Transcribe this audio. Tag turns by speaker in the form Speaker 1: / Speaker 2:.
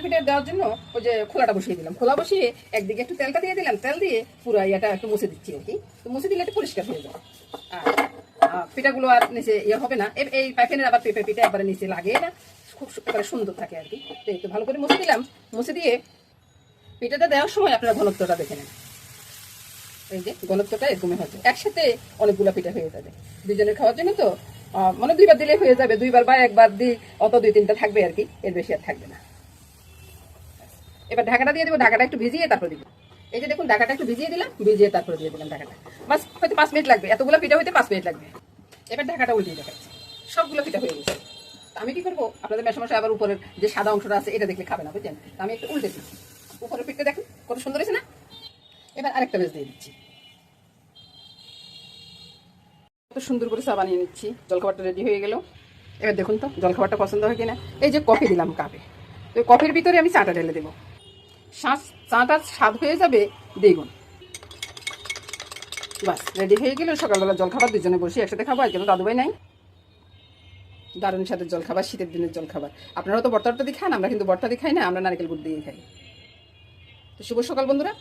Speaker 1: পিঠে দেওয়ার জন্য ওই যে খোলাটা বসিয়ে দিলাম, খোলা বসিয়ে একদিকে একটু তেলটা দিয়ে দিলাম, তেল দিয়ে পুরো এটা একটু মুছে দিচ্ছি আর কি। তো মুছে দিলে একটু পরিষ্কার হয়ে যাবে, আর পিঠাগুলো আর নিচে ইয়ে হবে না। এই পাইপেনের আবার পেঁপে পিঠা একবারে নিচে লাগে না, খুব সুন্দর থাকে আর কি। তো একটু ভালো করে মুছে দিলাম, মুছে দিয়ে পিঠাটা দেওয়ার সময় আপনারা ঘনত্বটা দেখে নেন। এই যে ঘনত্বটা এরকমই হবে, একসাথে অনেকগুলো পিঠা হয়ে যাবে দুজনের খাওয়ার জন্য। তো মানে দুইবার দিলে হয়ে যাবে, দুইবার বা একবার দিই অত 2-3টা থাকবে আর কি, এর বেশি আর থাকবে না। এবার ঢাকাটা দিয়ে দেবো, ঢাকাটা একটু ভিজিয়ে তারপর দিব। এই যে দেখুন ঢাকাটা একটু ভিজিয়ে দিলাম, ভিজিয়ে তারপরে দিয়ে দিলাম ঢাকাটা। বাস হয়তো 5 মিনিট লাগবে, এতগুলো পিঠা হইতে 5 মিনিট লাগবে। এবার ঢাকাটা উল্টিয়ে দেখাচ্ছি, সবগুলো পিঠা হয়ে গেছে। আমি কি করবো, আপনাদের মেশামশাই আবার উপরের যে সাদা অংশটা আছে এটা দেখলে খাবে না, বুঝছেন? আমি একটু উল্টে দিচ্ছি, উপরের পিঠটা দেখুন কত সুন্দর হয়েছে না। এবার আরেকটা বেশ দিয়ে দিচ্ছি, কত সুন্দর করে চা বানিয়ে নিচ্ছি। জলখাবারটা রেডি হয়ে গেল। এবার দেখুন তো জলখাবারটা পছন্দ হয় কিনা। এই যে কফি দিলাম কাপে, তো কফির ভিতরে আমি চাটা ঢেলে দেবো, চাটার স্বাদ হয়ে যাবে দ্বিগুণ। বাস রেডি হয়ে গেল। সকালবেলা জলখাবার দুজনে বসে একসাথে খাবো, আর কেন দাদুভাই নাই। দারুণ সাথে জলখাবার, শীতের দিনের জলখাবার। আপনারাও তো বর্তাটা দিয়ে খান, আমরা কিন্তু বর্তা দিয়ে খাই না, আমরা নারকেল গুড় দিয়ে খাই। তো শুভ সকাল বন্ধুরা।